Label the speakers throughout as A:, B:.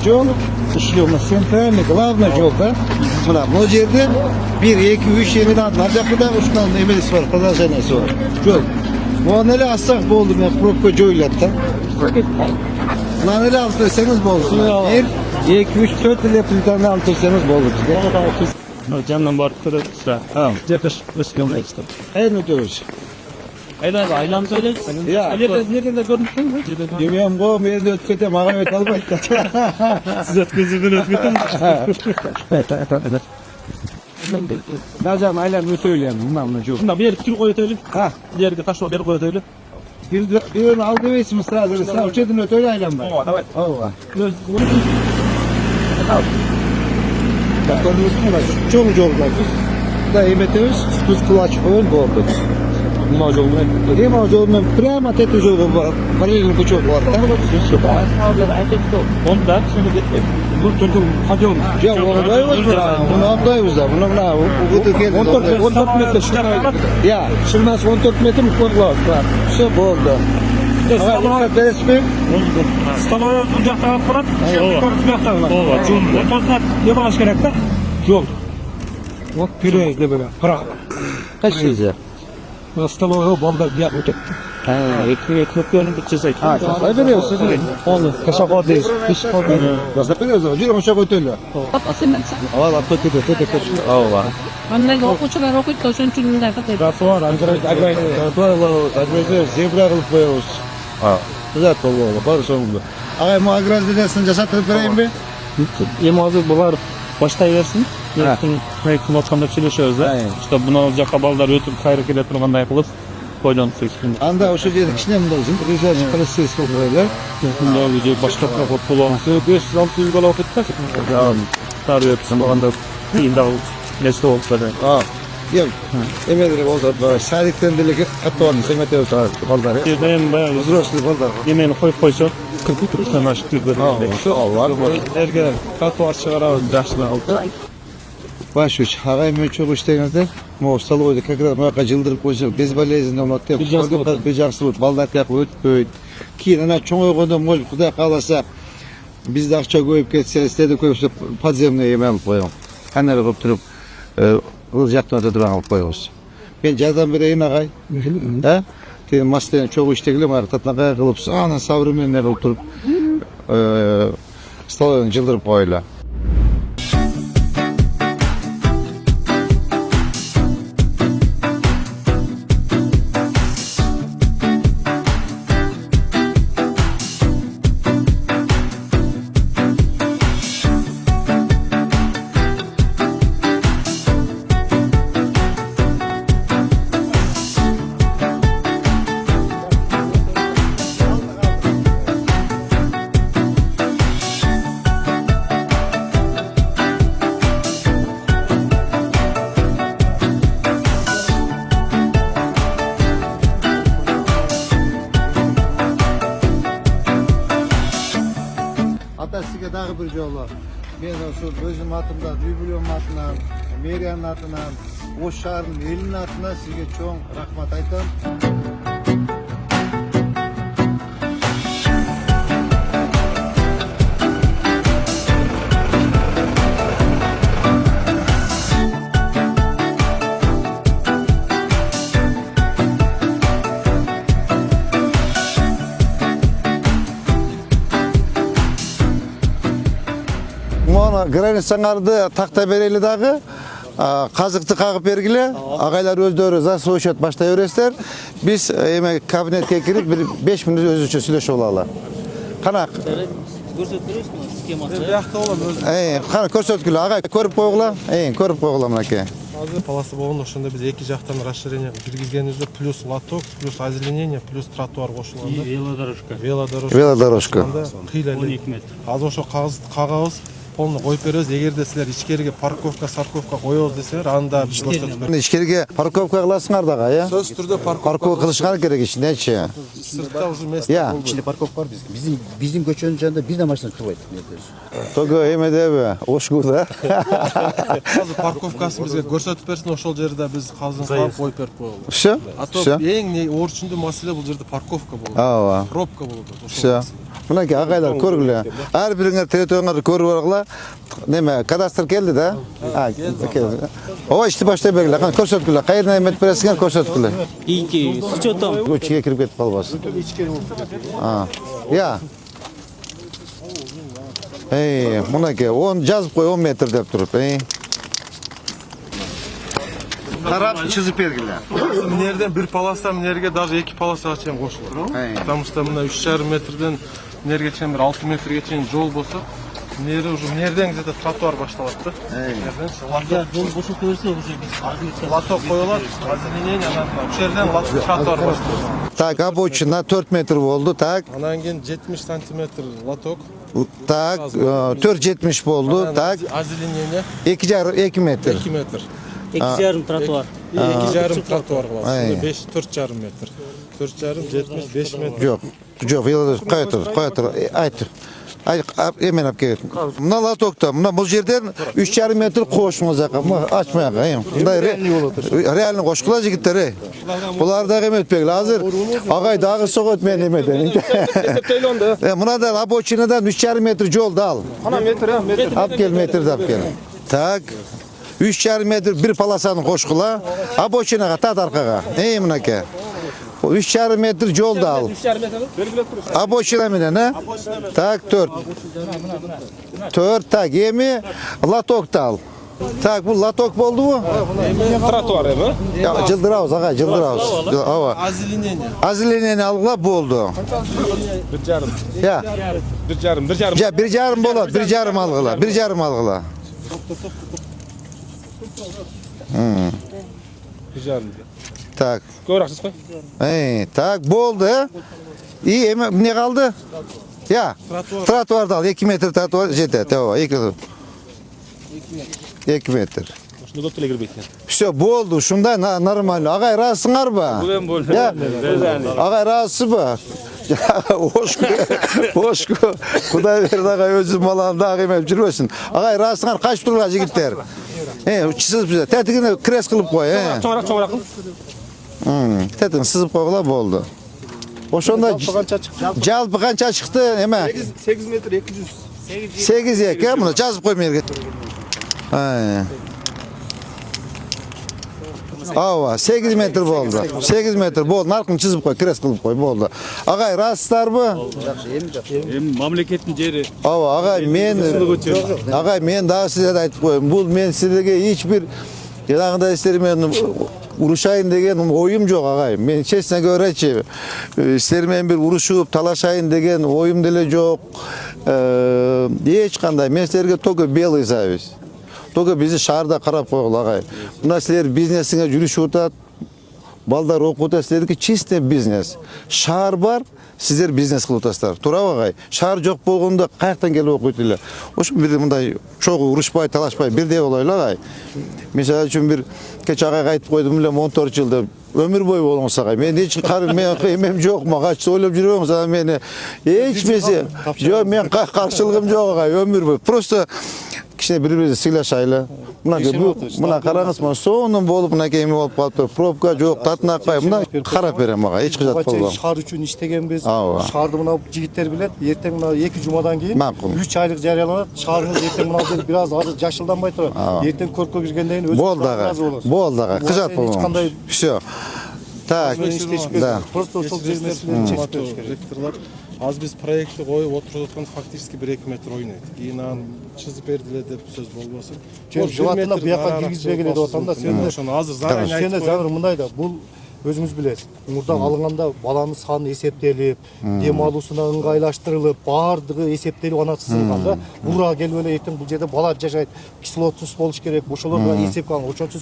A: жол işliyor. Sentralni, главный жолда. Mana bu yerde 1, 2, 3 yerinden var. Jakda 3 tane emelisi var, продолжениесі var. Жол. Bu nele assak boldu men propka joylatda. Nele alып берсеңиz болду. 1, 2, 3, 4 ile plitаны alып берсеңиz болду bizde.
B: Candan barıp kırıksa.
A: Ha.
B: Cepes ıskım ekstra.
A: En ötürüz.
B: Aylan söyle.
A: Ya.
B: Nerede görmüşsün mü?
A: Demeyem go, men de ötkete, mağa öt albaydı.
B: Siz ötközünden ötketen. Evet.
A: Nazam aylan ötöleyem, bundan çok.
B: Bunda bir yer Türk ötelim.
A: Ha.
B: Diğer taş bir ötelim.
A: Bir aldı veysimiz sırada. Savçedin ötöyle aylan var.
B: Evet.
A: Allah. Çok жолдар. Да эметебиз, туз кылач коюн болду.
B: Bunlar yolunu.
A: Дема жолунан прямо от этой жолы параллельный пучок бар да.
B: Onda şimdi bu çocuğun hacım.
A: Ya oradayız da, bunu atlayız da, bunu mına bu keldi.
B: 14 metre şurada.
A: Ya, şurası 14 metre mi koydular? Все болды. Ага, береспи.
B: Stanaya ucaktan kurat. Ucaktan var. Ova, cümle. Otozlar ne bağış gerek de? Yol.
A: Вот перейде böyle. Право.
B: Kaçıydı?
A: Столовая бомба бьет вот.
B: Ha, ekmek yönünü bitecek.
A: Ha, sabırıyorsun. Onu kaşakadayız. Sabırıyoruz. Jürüm uşak ötölü. Ava lapta tete kaç.
B: Ova.
C: Anne okuçular okuyup sen çünkü
A: Rafı var. Agray. Zebra kılıp koyuyoruz.
B: Ha.
A: Güzel oldu. Barış sonunda. Ağay muagraz dedesini casattırıp vereyim mi?
B: Yemazı bular başlayıversin. Yakın kayıkın ortamda çelişiyoruz da. İşte buna olacak kaballar ötüp kayrık ile turganda yapılıp koyduğunu seçkin.
A: Anda o şekilde kişinin mi olsun? Rica kılıçsız koyuyorlar.
B: Bunda olacak başka tarafı pulağın. 500-600 gol vakit tak. Tarıyor hepsini. Anda kıyında nesli oldu böyle.
A: Yok. Emedir oldu. Sadikten dili hatta olmuş. Emete oldu. Kolları.
B: Yemeğin bayağı
A: Uzroşlu kolları.
B: yemeğini koysa 40 tane aşık bir
A: Şu Allah.
B: Ergen katı çıkarıyoruz yaşlı altı.
A: Başuç. Ağay men çok işteğinizde. Moğustal oydu. Kakıdan muhakka jıldırıp koyacak. Bez balezinde olmak değil. Bir jaksı بود. Baldak yapı ötpöyt. Keyin ana çoğun oyğunda mol Xuday kalasa bizde akça koyup ketse istedi koyup podzemne yemek alıp koyalım. Hanere koyup durup ıljaktan öte alıp koyuyoruz. Ben jardan bereyim ağay. Ha? Teyin maslen çok iştegilem var. Tatnağa kılıp ana savrumenler kılıp durup stolayını jıldırıp koyla. Sizge dağı bir jollar. Men şu özüm atımdan, Yübülüm atından, Meriyan'ın atından, o şahrın elinin atından sizge çoğun rahmat aytam. Granit sanardı takta bereli dağı, kazıktı kakıp bergile, ağaylar özdörü zasoğuşat başlayıveresler. Biz kabinetke kirip 5 minut öz üçün süleşi olalım. Kanak?
B: Görsötürüz mü? Skeması?
D: Yaxta olam.
A: Kanak körsötkülü ağay, körüp koyugla? Körüp koyugla mınake.
D: Hazır palası болған ошондо биз эки жактан расширение киргизгенибизде плюс лоток, плюс озеленение, плюс тротуар кошулганда.
B: Велодорожка.
A: Велодорожка.
D: Кыйла
B: 12 метр.
D: азыр ошо кагабыз полный коюп беребиз. Эгерде силер ичкериге парковка, сарковка коебуз десеңер, анда биз көрсөтүп беребиз.
A: İçkeriye parkovka kılasınlar da ya.
D: Сөзсүз түрдө
A: Parkovka kılışınlar gerek içindeçi.
D: сыртта уже место
A: Ya.
E: İçinde park var bizim göçönün canında biz de maçtan çıkmaydık.
A: Togo emede be. Hoş kurda.
D: азыр парковкасын бизге көрсөтүп берсин, ошол жерде биз казын кылып коюп берип коелу.
A: Şu?
D: А то
A: Şu?
D: эң оор чүндүү маселе бул жерде парковка болот.
A: Ава.
D: Пробка болот.
A: Şu. Mınaki agaylar körgüle. Her biriňe teletonları körüp baragla. Neme kadastr geldi da. Ha, geldi. O işte başta bergile. Kan körsetgüle. Gaýryna emet beresiňer körsetgüle.
F: İki, sıçotam.
A: Bu içige kirip ketip kalbas. Ha. Ya. Mınaki 10 жазып koy 10 metr dep turup. Karab çizip bergile.
D: Nereden bir palasdan nereye даже iki palasa çeym koşulur. Потому что мына 3,5 metrden nereye çeym 6 metrege çeym жол болса, nere уже nereden где-то тротуар башталат да.
F: Ya yol boşu koyursa уже biz azlık
D: Лоток коюлат, азырленен анан ушул жерден тротуар башталат.
A: Tak aboçuna 4 metre oldu tak.
D: Анан кийин 70 сантиметр лоток.
A: Tak 4.70 oldu tak.
D: Азырленени
A: 2 metre.
D: 2 metr.
F: 2,5 trotuar.
D: 2,5 тротуар кыласыз. 5 4,5 metr. 4,5 70 5 metr.
A: Yok. Yok yıldır kayıtır. Aytır. Ay hemen ap gelin. Mına latokta, mına bu yerden 3,5 metre koşmazak ama açmayak. Bunday realni koşkula jigitler. Bular da emet pek hazır. Agay dağı soğut men emeden. Mına da aboçinadan 3,5 metre yol da al.
D: Ana metr.
A: Ap gel metre de ap gel. Tak. 3,5 metre bir palasanı koşkula. Aboçinaga tat arkaga. Mınaki. 3,5 metre yol da al. Aboçina menen ha? Tak 4. 4 tak yemi latok da al. Tak bu latok boldu mu?
D: Тротуар эми?
A: Ya cıldıravuz aga cıldıravuz. Ava.
D: Азырленени.
A: Azilenen algıla boldu.
D: 1,5.
A: Ya.
D: 1,5.
A: Ya bir yarım bolat, bir yarım algıla, bir yarım algıla.
D: 1,5.
A: Tak.
D: Ko'raksız koy.
A: Tak boldu. İyi ne kaldı? Ya. Trotuarda al 2 metre trotuar jete. Tamam 2 metre.
B: Şunu götüle girbeyken.
A: Все boldu. Şunda normal. Agay razısınlar mı?
B: Ben boldu.
A: Ya. Agay razısı mı? Hoşku. Kuday verdi agay özüm malanda agay mep жүрбөсүn. Agay razısınlar kaç turga jigitler. Çiziz bize. Tetigini kres kılıp koy.
B: Çoğrak.
A: Tetin sızıp koyla boldu. Oşonda jalpı kança çıktı eme?
D: 8 metr 200.
A: 8 yek ya bunu жазып koy merge. Ava 8 metre boldu. 8 metre boldu. Narkını çizip koy, kres kılıp koy boldu. Agay rastar mı?
B: Mamleketin jeri.
A: Ava agay men daha size de aytıp koyayım. Bu men sizge hiçbir yanağında isterim ben uruşayın degen oyum yok agay. Men çesine göreçi. İsterim bir uruşup talaşayın degen oyum dele yok. Hiç kanday men sizlerge toku belый завис. Toku bizi şaharda qarap koyul agay. Bunda sizler biznesine жүрүшүп атат. Балдар окуп атат, силердики чисто бизнес. Шаар бар, сиздер бизнес кылып атасыздар. Туурабы агай? Шаар жок болгондо каяктан келип окуйт эле. Ошо бир мындай чогуу урушпай, талашпай бирдей болойлу агай. Мисалы үчүн бир кеч агайга айтып койдум эле 14 жылда ömür boyu olmuş agay. Men hiç men jok mu? Kaç söylep жүрөмүз ана meni hiç mesi. Yok men karşılığım jok agay, ömür boyu. Просто kişine birbirimizi sıylaşaylı. Buna qarаңыз, mana sonun bolup buna kemi bolup kalıptır. Probka jok, tatına akpay. Buna qarap berem agay, hiç kıjat bolbam.
E: Şahar üçün iştegenbiz.
A: Ava.
E: Şaharda mına jigitler bilet. Erteң mına 2 jumadan keyin
A: Makul.
E: 3 aylık jarıyalanat. Şaharımız erteң mına biraz azı jaşıldanbay turат. Erteң körkө kirgenden keyin
A: Boldu agay. Boldu agay. Kıjat bolbam. Всё. Так. Да.
E: Просто ошол жер маселени чечип бериш керек.
D: Ректорлар аз биз проектти коюп отуруп аткан фактически 1-2 метр ойнойт. Кийин аны чызып бердиле деп сөз болбосун.
E: Жылатына буяка киргизбегиле деп атам да сен.
D: Ошону азыр заранее
E: Сен
D: айтып
E: замыр мындай да бул өзүңүз билесиз. Мурда алынганда баланын саны эсептелип, дем алуусуна ыңгайлаштырылып, баардыгы эсептелип анан сызылган да. Бура келип эле эртең бул жерде бала жашайт. Кислотсуз болуш керек. Ошолорго эсеп алган. Ошончу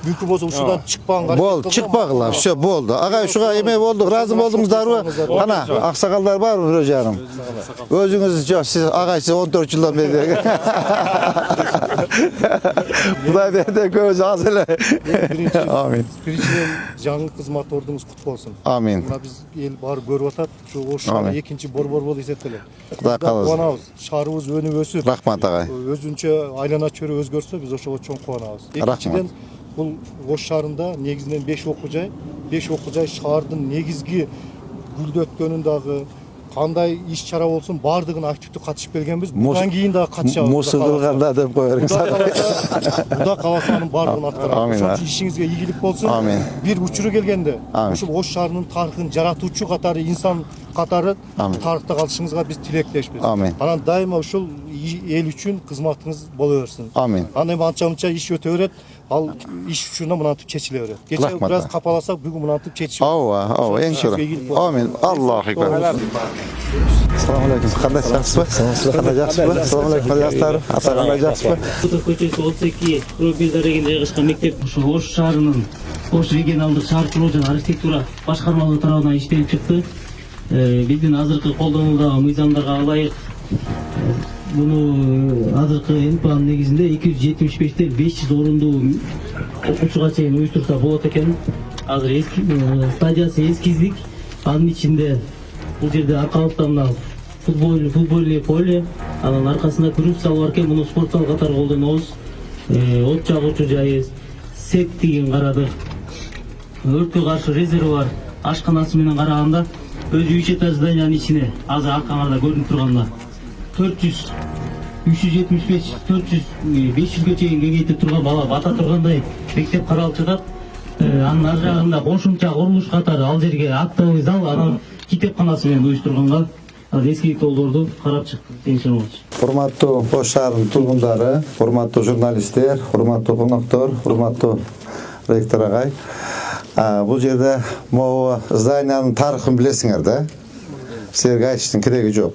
E: мүмкүн болсо ушудан чыкпаган.
A: Болду, чыкпагыла. Всё болду. Агай ушуга эме болдук, разы болдуңуздарбы? Кана, аксакалдар барбы бирөө жарым? Өзүңүз жок, сиз агай сиз 14 жылдан бери. Кудай берди көз аз эле. Амин.
E: Биринчиден жаңы кызмат ордуңуз куту болсун.
A: Амин.
E: Мына биз эл баары көрүп атат. Ош экинчи борбор болуп эсептелет.
A: Кудай кааласа.
E: Кубанабыз. Шаарыбыз өнүп өсүп.
A: Рахмат агай.
E: Өзүнчө айлана чөйрө өзгөрсө биз ошого чоң кубанабыз. Экинчиден бул Ош шаарында негизинен 5 окуу жай. 5 окуу жай шаардын негизги гүлдөткөнүн дагы, кандай иш чара болсун баардыгына активдүү катышып келгенбиз. Мындан кийин да катышабыз.
A: Мусулганда деп коерсиң.
E: Кудай кааласа анын баардыгын аткарабыз.
A: Амин.
E: Ошон үчүн ишиңизге ийгилик болсун.
A: Амин.
E: Бир учуру келгенде
A: Амин.
E: ушул Ош шаарынын тарыхын жаратуучу катары инсан катары тарыхта калышыңызга биз тилектешпиз.
A: Амин.
E: Анан дайыма ушул эл үчүн кызматыңыз боло берсин.
A: Амин.
E: Анан анча мынча иш өтө берет. Ал иш учурунда мынантип чечиле берет. Кече
A: Рахмат.
E: бир аз капаласак бүгүн мынантип чечишип.
A: Ооба, эң чоң. Амин. Аллаху акбар. Assalomu alaykum. Qanday yaxshisiz? Qanday yaxshisiz? Assalomu alaykum. Qanday ата qanday yaxshisiz?
F: Кутов көчөсү 32 Рубилдар регионунда жайгашкан мектеп ушу Ош шаарынын Ош регионалдык шаар куруу жана архитектура башкармалыгы тарабынан иштелип чыкты. Биздин азыркы колдонуудагы мыйзамдарга ылайык муну азыркы план негизинде 275 500 орундуу окуучуга чейин уюштурса болот экен. Азыр стадиясы эскиздик. Анын ичинде бул жерде аркалыкта мына футбольный поле, анын аркасында күрөш залы бар экен. Муну спорт зал катары колдонобуз. От жагуучу жайы, сет деген карадык. Өрткө каршы резервуар ашканасы менен караганда өзү 3 этаж зданиянын ичине азыр аркаңарда көрүнүп турганда 400 375 400 500ге чейин кеңейтип турган бала бата тургандай мектеп каралып жатат. Анын ар жагында кошумча курулуш катары ал жерге актовый зал, анан китепканасы менен уюштурганга эски толдорду карап чыктык.
A: Урматтуу Ош шаарынын тургундары, урматтуу журналисттер, урматтуу коноктор, урматтуу ректор агай. Бул жерде могу зданиянын тарыхын билесиңер да. Силерге айтыштын кереги жок.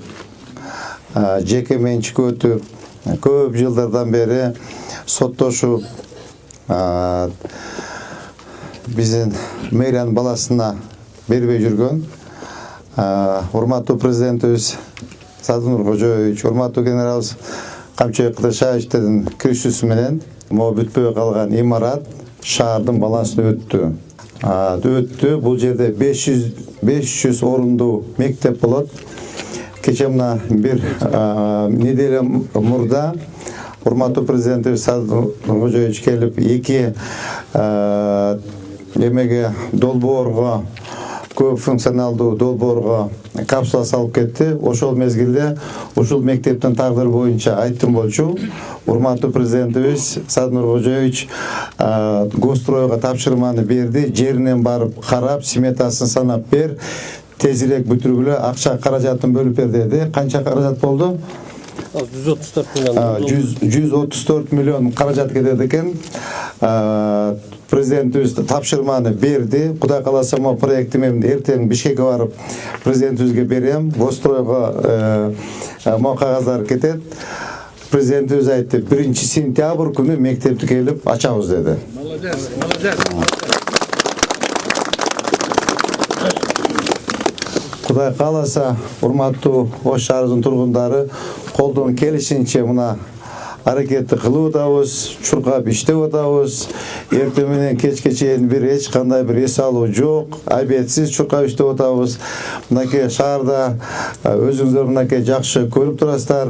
A: Жеке менчикке өтүп, көп жылдардан бери соттошуп, биздин мэриянын баласына бербей жүргөн урматтуу президентибиз Садыр Кожоевич, урматтуу генералыбыз Камчыбек Кыдыршаевичтердин киришүүсү менен могу бүтпөй калган имарат шаардын балансына өттү. Бул жерде 500 орундуу мектеп болот. Кече мына бир неделя мурда урматтуу президентибиз Садыр Кожоевич келип эки эмеге долбоорго, көп функционалдуу долбоорго капсула салып кетти. Ошол мезгилде ушул мектептин тагдыры боюнча айттым болчу. Урматтуу президентибиз Садыр Кожоевич Гостройго тапшырманы берди. Жеринен барып карап, сметасын санап бер, тезирээк бүтүргүлө, акча каражатын бөлүп бер деди. Канча каражат болду? 134 миллион каражат кетет экен. Президентибиз тапшырманы берди. Кудай кааласа могу проекти мен эртең Бишкекке барып президентибизге берем. Гостройго могу кагаздар кетет. Президентибиз айтты, 1-сентябрь күнү мектепти келип ачабыз деди. Кудай кааласа, урматтуу Ош шаарынын тургундары колдон келишинче мына аракетти кылып атабыз, чуркап иштеп атабыз. Эртең менен кечке чейин эч кандай бир эс алуу жок, обедсиз чуркап иштеп атабыз. Мынакей шаарда өзүңүздөр мынакей жакшы көрүп турасыздар.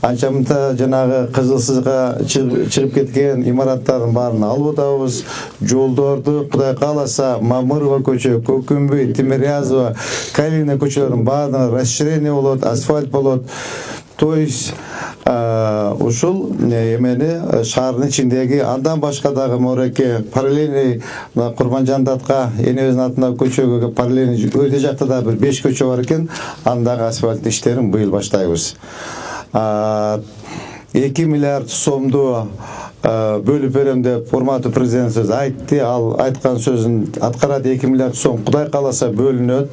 A: Анча-мынча жанагы кызылсызга чыгып кеткен имараттардын баарын алып атабыз. Жолдорду Кудай кааласа Мамырова көчө, Көкүмбүй, Тимирязева, Калина көчөлөрүнүн баардыгы расширение болот, асфальт болот. То есть ушул эмени шаардын ичиндеги андан башка дагы мореке параллельный Курманжандатка энебиздин атындагы көчөгө параллельный өтө жакта да бир 5 көчө бар экен. Андагы асфальт иштерин быйыл баштайбыз. 2 миллиард сомду бөлүп берем деп урматтуу президентибиз айтты. Ал айткан сөзүн аткарат. 2 миллиард сом Кудай кааласа бөлүнөт.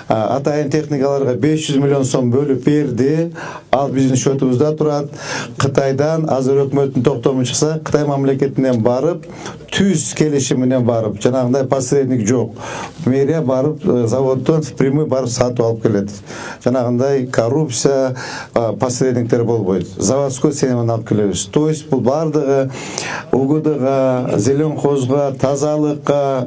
A: Атайын техникаларга 500 миллион сом бөлүп берди. Ал биздин счетубузда турат. Кытайдан азыр өкмөттүн токтому чыкса, Кытай мамлекетинен барып, түз келишим менен барып, жанагындай посредник жок. Мэрия барып заводдон прямой барып сатып алып келет. Жанагындай коррупция, посредниктер болбойт. Заводской сенемен алып келебиз. То есть бул бардыгы УГДга, зеленхозга, тазалыкка,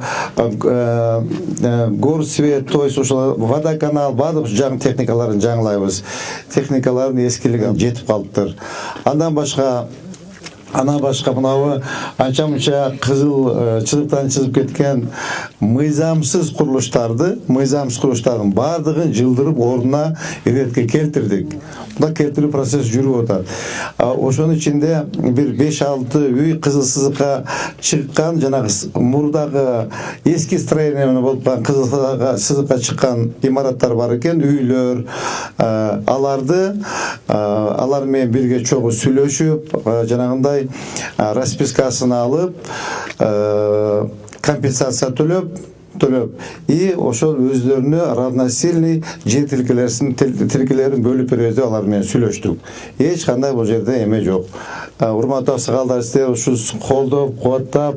A: горсвет, то есть ушул водоканал, бардык жаңы техникаларын жаңылайбыз. Техникалардын эскилиги жетип калыптыр. Андан башка Ana başka mınabı ança munça kızıl çizikten çizip ketken mıйзамсыз kuruluşlardı. Mıйзамсыз kuruluşların bardığın jıldırıp oruna iretke keltirdik. Bunda keltiriu proses жүрүп атат. Ошонун içinde bir 5-6 үй кызыл сызыкка чыккан, жанагы мурдагы эски строение болуп калган кызыл сызыкка чыккан имараттар бар экен, үйлөр. Алар менен бирге чогуу сүйлөшүп, жанагындай распискасын алып, компенсация төлөп и ошол өздөрүнө равносильный жер тилкелерин бөлүп берүүбүздү алар менен сүйлөштүк. Эч кандай бул жерде эме жок. Урматтуу аксакалдар, сиздер ушу колдоп, кубаттап,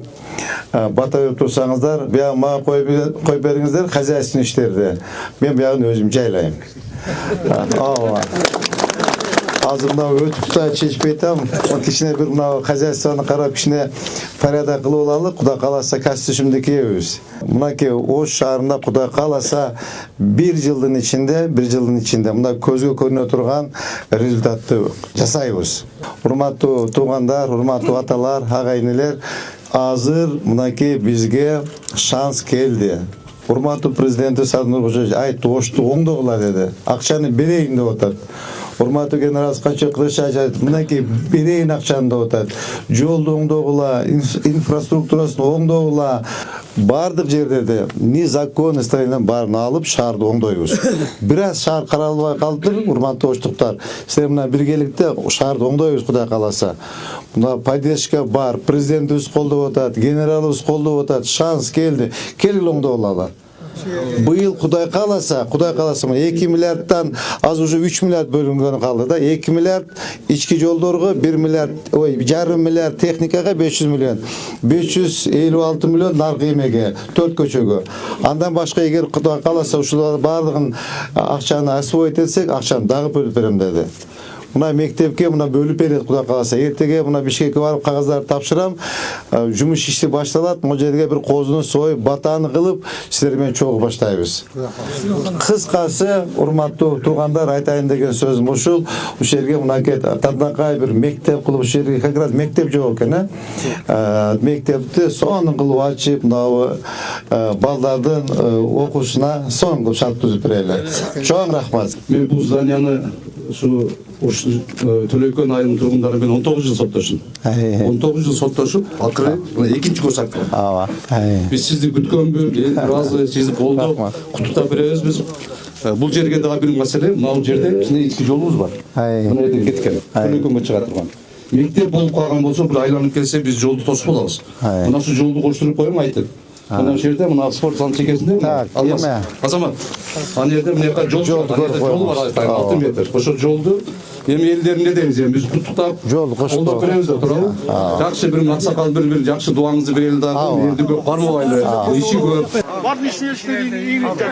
A: бата берип турсаңыздар, бияга мага кой бериңиздер хозяйственный иштерди. Мен биягын өзүм жайлайм. Азыр мына өтүп чечпей атам. Кичине бир мына хозяйствону карап, кичине порядок кылып алалы. Кудай кааласа костюмду кийебиз. Мынакей Ош шаарында кудай кааласа bir жылдын ичинде мына көзгө көрүнө турган результатты жасайбыз. Урматтуу туугандар, урматтуу аталар, агайнелер, азыр мынакей бизге шанс келди. Урматтуу президенти Садыр Нуркожоевич айтты, Ошту оңдогула деди. Акчаны берейин деп атат. Урматтуу генерал Качы Кылычбаев айтты, мынакей берейин акчаны деп атат. Жолду оңдогула, инфраструктурасын оңдогула, бардык жерлерде незаконный строениянын баарын алып шаарды оңдойбуз. Бир аз шаар каралбай калды, урматтуу оштуктар. Силер мына биргеликте шаарды оңдойбуз кудай кааласа. Мына поддержка бар, президентибиз колдоп атат, генералыбыз колдоп атат, шанс келди. Келгиле оңдолалы. Быйыл кудай кааласа 2 миллиардтан аз уже 3 миллиард бөлүнгөнү калды да. 2 миллиард ички жолдорго, 1 миллиард, жарым миллиард техникага, 500 миллион. 556 миллион наркы эмеге, 4 көчөгө. Андан башка эгер кудай кааласа ушулар бардыгын акчаны освоить этсек, акчаны дагы бөлүп берем деди. Мына мектепке мына бөлүп берет кудай кааласа. Эртеге мына Бишкекке барып кагаздарды тапшырам. Жумуш иши башталат. Могу жерге бир козуну союп, батаны кылып, силер менен чогуу баштайбыз. Кыскасы, урматтуу туугандар, айтайын деген сөзүм ушул. Ушул жерге мынакей тартанкай бир мектеп кылып, ушул жерге как раз мектеп жок экен, мектепти сонун кылып ачып, мына балдардын окуусуна сонун кылып шарт түзүп берели. Чоң рахмат.
G: Мен бул зданияны ушу төлөйкөн айылынын тургундары менен 19 жыл соттошум. 19 жыл соттошуп, акыры экинчи курс акыры. Биз сизди күткөнбүз, эл ыраазы, сизди колдоп, куттуктап беребиз биз. Бул жерге дагы бир маселе, мына жерде биздин ички жолубуз бар. Мына жерден кеткен, төлөйкөнгө чыга турган. Мектеп болуп калган болсо, бир айланып келсе, биз жолду тосуп алабыз. Мына ушул жолду коштуруп коем айтып. Мына жерде мына спорт залынын чекесинде Азамат. Ана жерде мына жол бар, 6 метр. Ошол жолду эми элдерин не дейбиз, биз куттуктап, жолду колдоп беребиз деп туурабы? Жакшы бир аксакал бир жакшы дуаңызды берели дагы, элди көп кармабайлы. Иши көп. Бардын ишине ийлик.